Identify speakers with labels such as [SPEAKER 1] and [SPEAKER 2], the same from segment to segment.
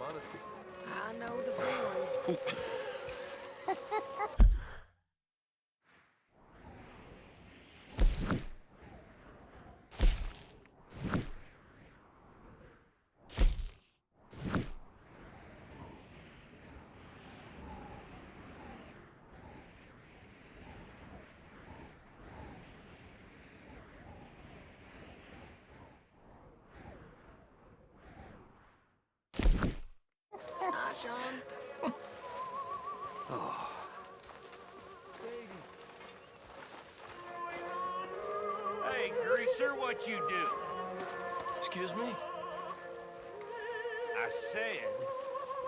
[SPEAKER 1] honesty.
[SPEAKER 2] I know the feeling. Hi, Sean.
[SPEAKER 3] Hey, greaser, what you do?
[SPEAKER 1] Excuse me?
[SPEAKER 3] I said,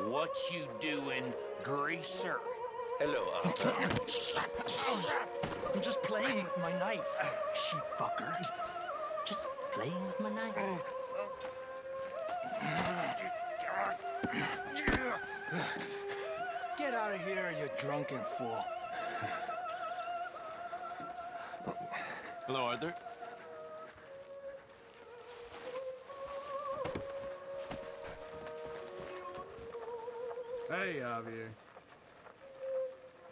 [SPEAKER 3] what you doing, greaser?
[SPEAKER 1] Hello,
[SPEAKER 4] I'm just playing with my knife, sheep fucker. Just playing with my knife. Get out of here, you drunken fool. Hello, Arthur.
[SPEAKER 5] Hey, Javier.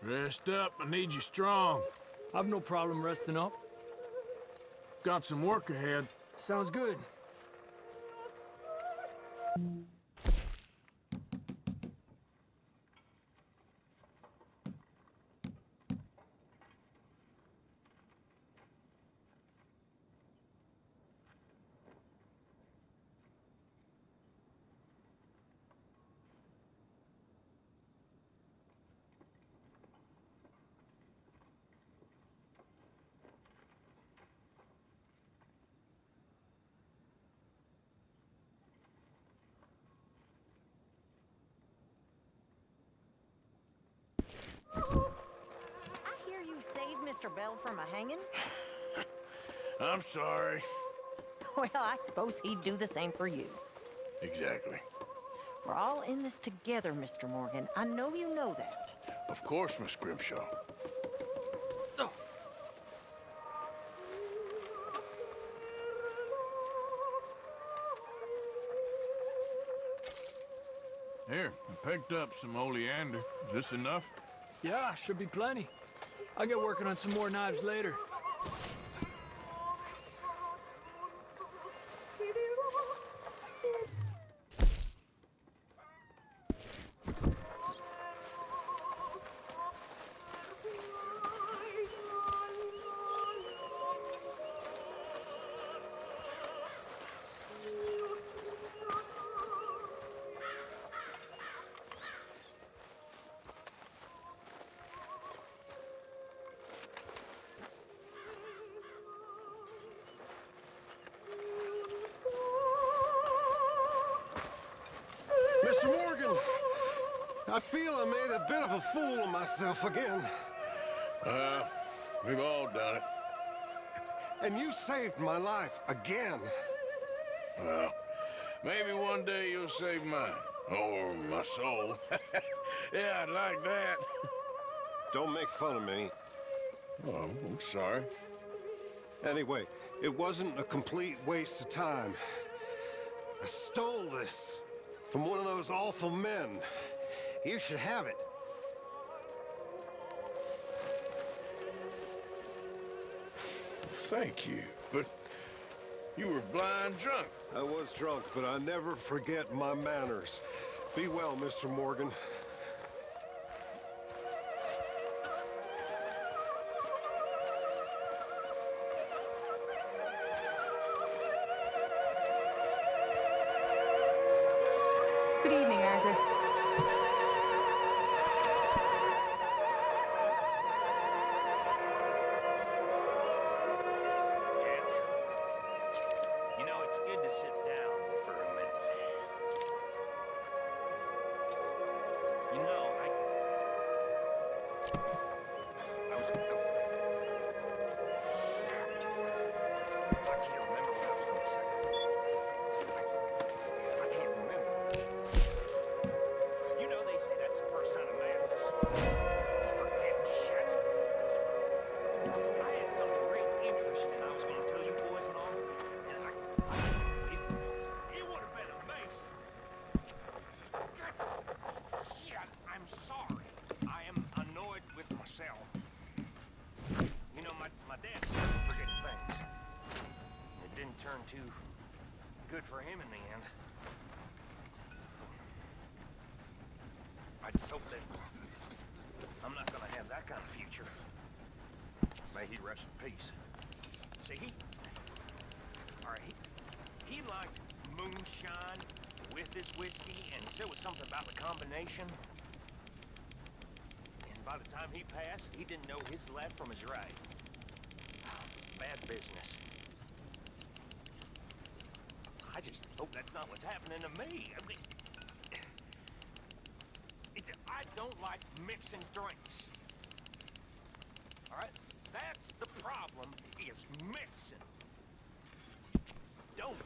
[SPEAKER 5] Rest up. I need you strong.
[SPEAKER 4] I've no problem resting up.
[SPEAKER 5] Got some work ahead.
[SPEAKER 4] Sounds good.
[SPEAKER 2] I hear you saved Mr. Bell from a hanging?
[SPEAKER 5] I'm sorry.
[SPEAKER 2] Well, I suppose he'd do the same for you.
[SPEAKER 5] Exactly.
[SPEAKER 2] We're all in this together, Mr. Morgan. I know you know that.
[SPEAKER 5] Of course, Miss Grimshaw. Here, I picked up some oleander. Is this enough?
[SPEAKER 4] Yeah, should be plenty. I'll get working on some more knives later.
[SPEAKER 6] Mr. Morgan, I feel I made a bit of a fool of myself again.
[SPEAKER 5] We've all done it.
[SPEAKER 6] And you saved my life again.
[SPEAKER 5] Well, maybe one day you'll save mine. Or my soul. Yeah, I'd like that.
[SPEAKER 6] Don't make fun of me.
[SPEAKER 5] Oh, I'm sorry.
[SPEAKER 6] Anyway, it wasn't a complete waste of time. I stole this from one of those awful men. You should have it.
[SPEAKER 5] Thank you, but you were blind drunk.
[SPEAKER 6] I was drunk, but I never forget my manners. Be well, Mr. Morgan.
[SPEAKER 2] Good evening, Arthur.
[SPEAKER 3] Gents, you know, it's good to sit down for a minute. You know, I was... I can't remember what I was going to say. I can't remember. turned too good for him in the end. I just hope that I'm not gonna have that kind of future. May he rest in peace. See, he liked moonshine with his whiskey, and he said it was something about the combination. And by the time he passed, he didn't know his left from his right. Bad business. I just hope that's not what's happening to me. I don't like mixing drinks. All right? That's the problem, is mixing. Don't.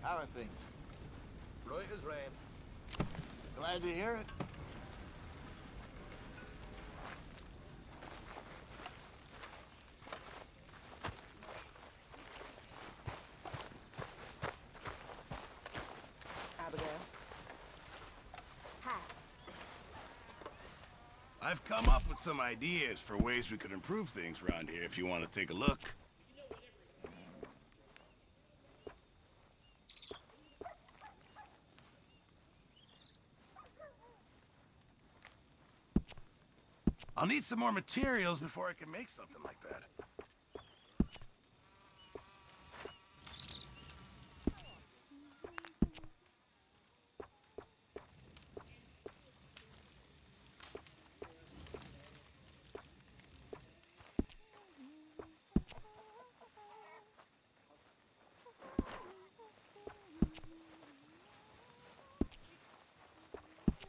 [SPEAKER 7] How are things?
[SPEAKER 1] Right as rain.
[SPEAKER 7] Glad to hear it.
[SPEAKER 2] Abigail. Hi.
[SPEAKER 8] I've come up with some ideas for ways we could improve things around here if you want to take a look. I'll need some more materials before I can make something like that.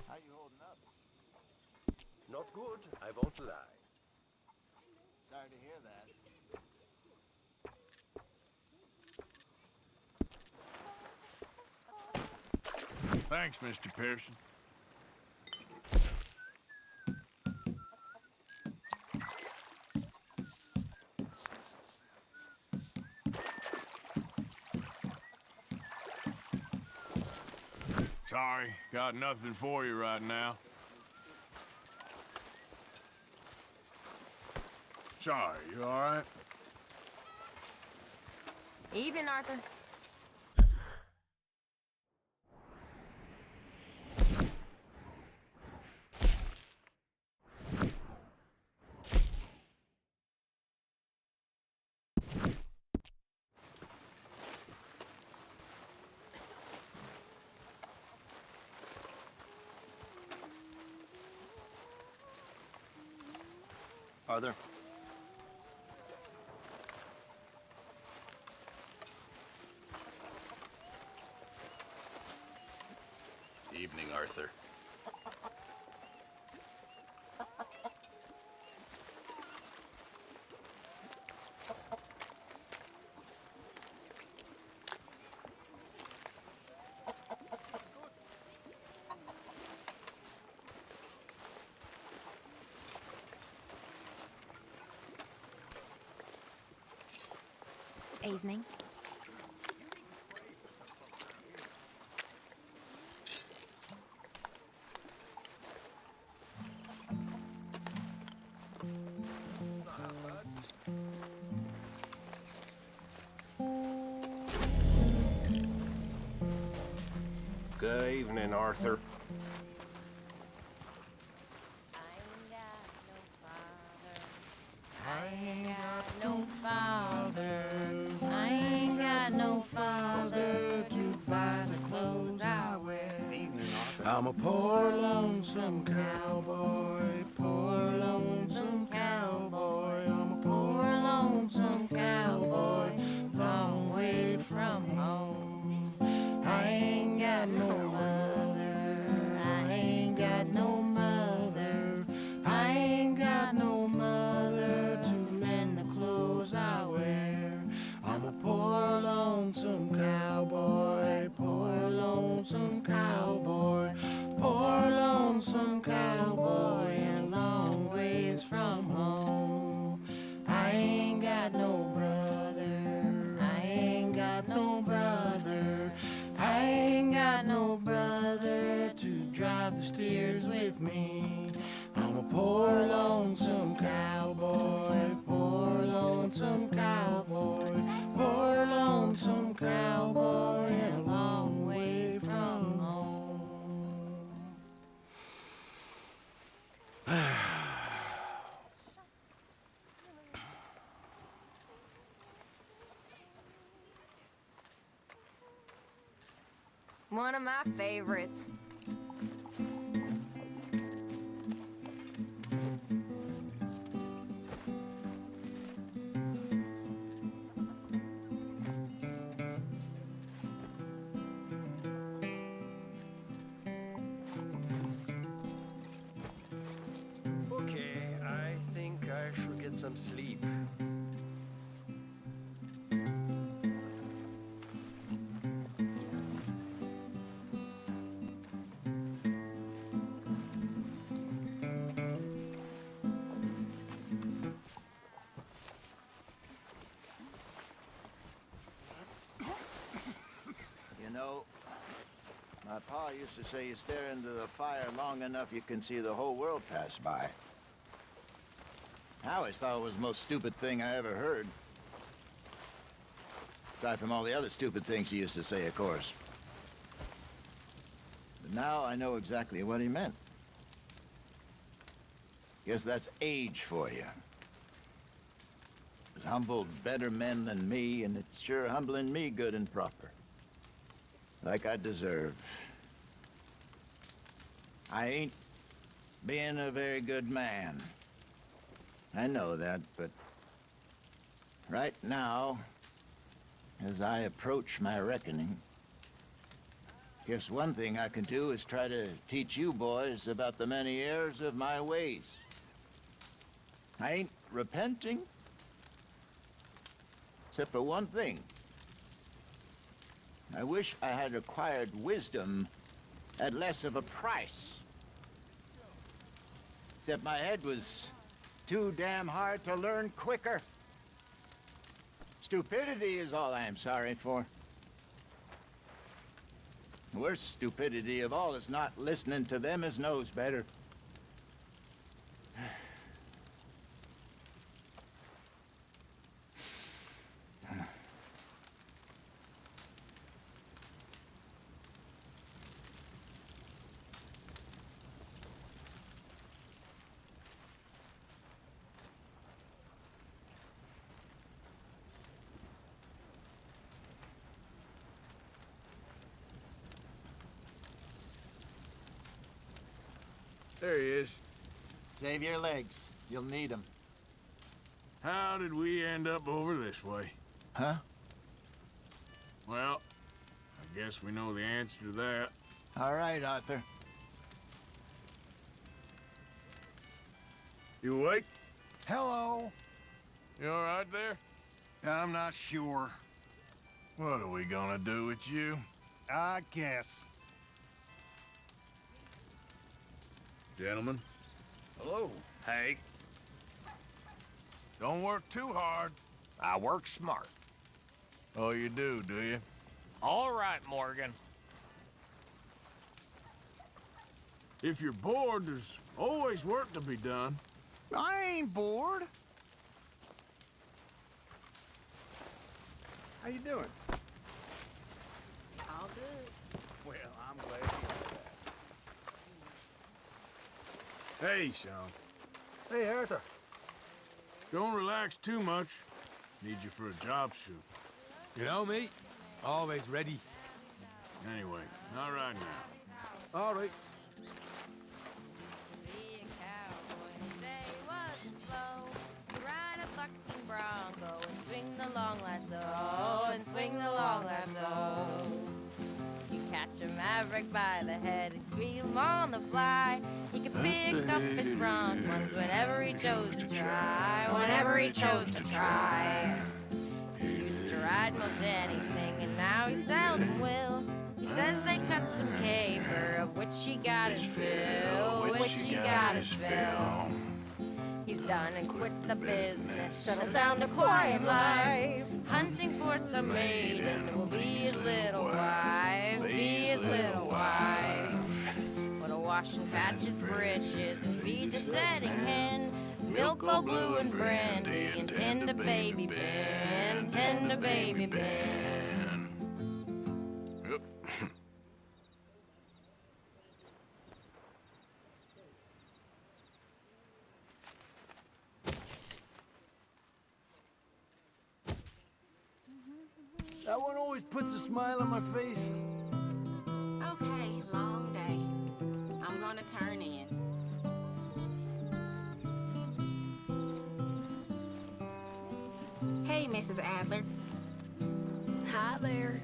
[SPEAKER 7] How you holding up?
[SPEAKER 1] Not good, I won't lie.
[SPEAKER 7] Sorry to hear that.
[SPEAKER 5] Thanks, Mr. Pearson. Sorry, got nothing for you right now. Sorry, you all right?
[SPEAKER 2] Evening, Arthur.
[SPEAKER 1] Arthur?
[SPEAKER 8] Evening, Arthur.
[SPEAKER 2] Evening.
[SPEAKER 6] Good evening, Arthur.
[SPEAKER 2] I ain't got no father. I ain't got no father to buy the clothes I wear.
[SPEAKER 5] I'm a poor lonesome cowboy, poor lonesome cowboy. I'm a
[SPEAKER 2] Poor lonesome cowboy, long way from home. I ain't got no mother. I ain't got no mother. I ain't got no mother to mend the clothes I wear.
[SPEAKER 5] I'm a poor lonesome cowboy, poor lonesome cowboy, poor lonesome cowboy,
[SPEAKER 2] and a long ways from home. I ain't got no brother. I ain't got no brother. I ain't got no brother to drive the steers with me.
[SPEAKER 5] I'm a poor lonesome cowboy, poor lonesome cowboy, poor lonesome cowboy, and a long way from home.
[SPEAKER 2] One of my favorites.
[SPEAKER 1] Okay, I think I should get some sleep.
[SPEAKER 7] You know, my pa used to say you stare into the fire long enough you can see the whole world pass by. I always thought it was the most stupid thing I ever heard. Aside from all the other stupid things he used to say, of course. But now I know exactly what he meant. Guess that's age for you. It's humbled better men than me, and it's sure humbling me good and proper. Like I deserve. I ain't being a very good man. I know that, but right now, as I approach my reckoning, guess one thing I can do is try to teach you boys about the many errors of my ways. I ain't repenting, except for one thing. I wish I had acquired wisdom at less of a price. Except my head was too damn hard to learn quicker. Stupidity is all I am sorry for. The worst stupidity of all is not listening to them as knows better.
[SPEAKER 5] There he is.
[SPEAKER 7] Save your legs. You'll need them.
[SPEAKER 5] How did we end up over this way?
[SPEAKER 7] Huh?
[SPEAKER 5] Well, I guess we know the answer to that.
[SPEAKER 7] All right, Arthur.
[SPEAKER 5] You awake?
[SPEAKER 6] Hello.
[SPEAKER 5] You all right there?
[SPEAKER 6] I'm not sure.
[SPEAKER 5] What are we gonna do with you?
[SPEAKER 6] I guess.
[SPEAKER 5] Gentlemen,
[SPEAKER 3] Hello. Hey,
[SPEAKER 5] don't work too hard.
[SPEAKER 3] I work smart.
[SPEAKER 5] Oh, you do you?
[SPEAKER 3] All right, Morgan.
[SPEAKER 5] If you're bored, there's always work to be done.
[SPEAKER 8] I ain't bored.
[SPEAKER 7] How you doing?
[SPEAKER 2] All good.
[SPEAKER 8] Well, I'm glad to hear that.
[SPEAKER 5] Hey, Sean.
[SPEAKER 9] Hey, Arthur.
[SPEAKER 5] Don't relax too much. Need you for a job shoot.
[SPEAKER 9] You know me? Always ready.
[SPEAKER 5] Anyway, not right now.
[SPEAKER 9] All right.
[SPEAKER 2] Be a cowboy and say he wasn't slow. You ride a bucking bronco and swing the long lasso, and swing the long lasso. You catch a maverick by the head and wheel him on the fly. He could pick up his bronc ones whenever he chose to try, whenever he chose to try. He used to ride most anything, and now he seldom will. He says they cut some caper, of which he got his fill, which he got his fill. He's done and quit the business, settled down to quiet life, hunting for some maiden who will be his little wife, be his little wife. But to wash and patch his britches and feed the setting hen, milk old blue and brandy, and tend a baby Ben, tend a baby Ben.
[SPEAKER 5] Yep.
[SPEAKER 9] That one always puts a smile on my face.
[SPEAKER 10] Okay, long day. I'm gonna turn in. Hey, Mrs. Adler.
[SPEAKER 11] Hi there.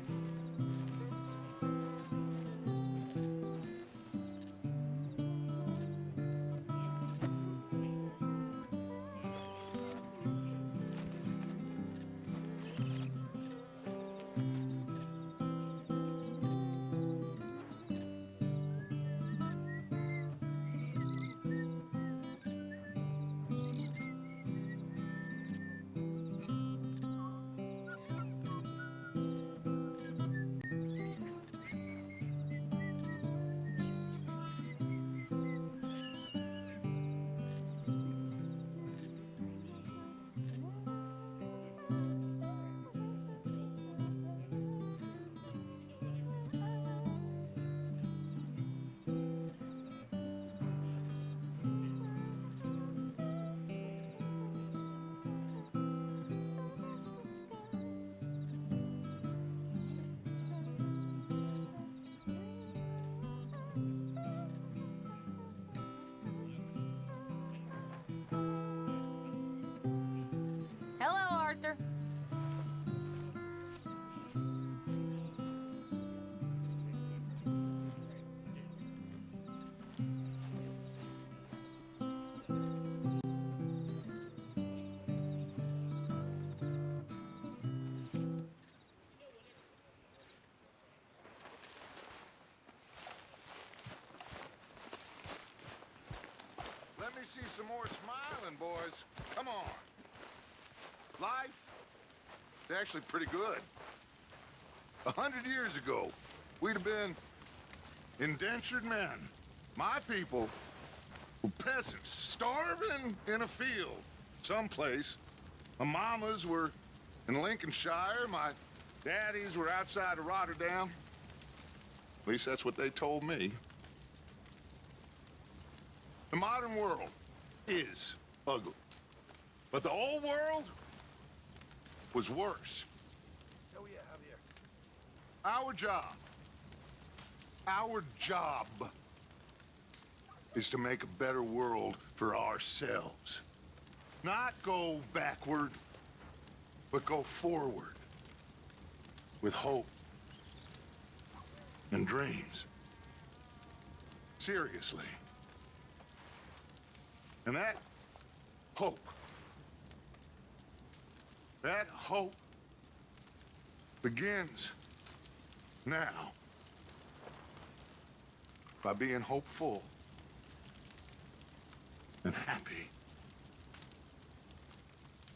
[SPEAKER 2] Hello, Arthur.
[SPEAKER 3] Let me see some more smiling, boys. Come on. Life is actually pretty good. 100 years ago, we'd have been indentured men. My people were peasants, starving in a field someplace. My mamas were in Lincolnshire. My daddies were outside of Rotterdam. At least that's what they told me. The modern world is ugly. But the old world was worse.
[SPEAKER 6] Oh, yeah, Javier.
[SPEAKER 3] Our job is to make a better world for ourselves. Not go backward, but go forward with hope and dreams. Seriously. And that hope begins now by being hopeful and happy.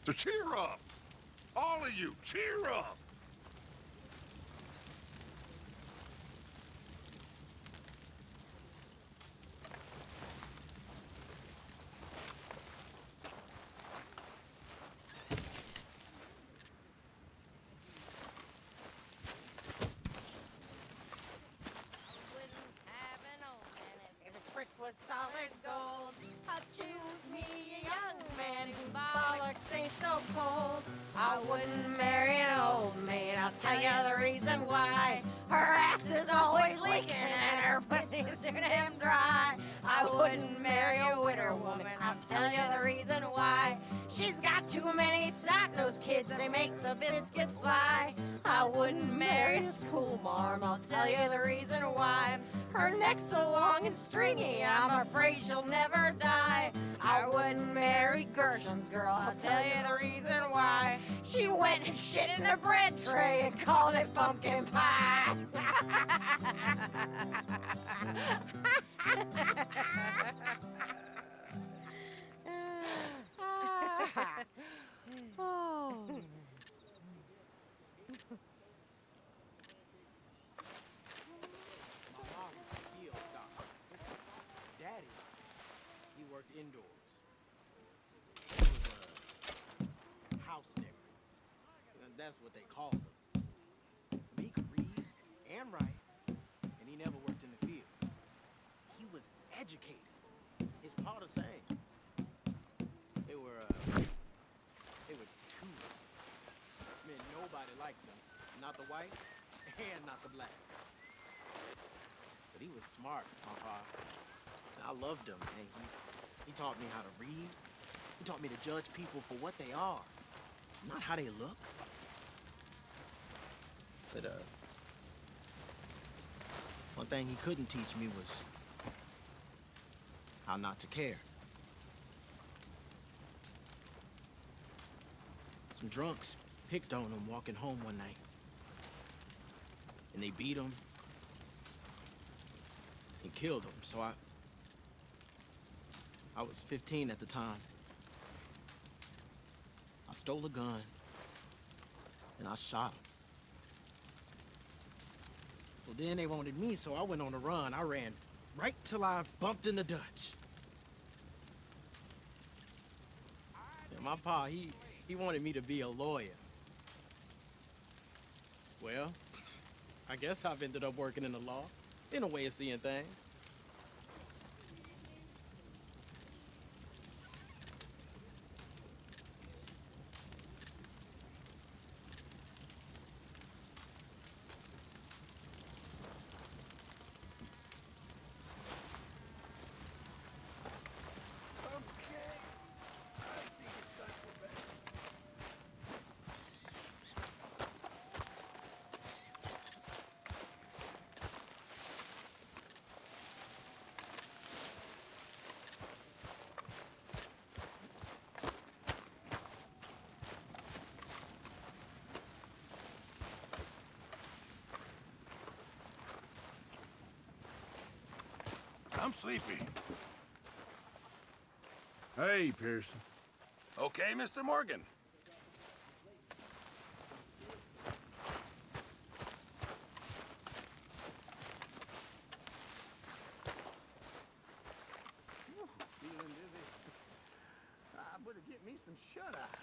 [SPEAKER 3] So cheer up. All of you, cheer up.
[SPEAKER 2] bollocks ain't so cold. I wouldn't marry an old maid, I'll tell you the reason why. Her ass is always leaking and her pussy's too damn dry. I wouldn't marry a widow woman, I'll tell you the reason why. She's got too many snot-nosed kids, they make the biscuits fly. I wouldn't marry a school marm, I'll tell you the reason why. Her neck's so long and stringy, I'm afraid she'll never die. I wouldn't marry Gershon's girl, I'll tell you the reason why. She went and shit in the bread tray and called it pumpkin pie. Oh.
[SPEAKER 12] My mom was a field doctor. Daddy, he worked indoors. He was a house nigger. That's what they called him. He could read and write, and he never worked in the field. He was educated. His pa the same. They were two. Man, nobody liked them. Not the whites and not the blacks. But he was smart, Papa. I loved him, and he taught me how to read. He taught me to judge people for what they are, not how they look. But, one thing he couldn't teach me was how not to care. Some drunks picked on him walking home one night. And they beat him and killed him. So I was 15 at the time. I stole a gun and I shot him. So then they wanted me, so I went on a run. I ran right till I bumped into Dutch. And my pa, he wanted me to be a lawyer. Well, I guess I've ended up working in the law, in a way of seeing things.
[SPEAKER 8] I'm sleepy.
[SPEAKER 5] Hey, Pearson.
[SPEAKER 8] Okay, Mr. Morgan.
[SPEAKER 12] Feeling dizzy. I better get me some shut-eye.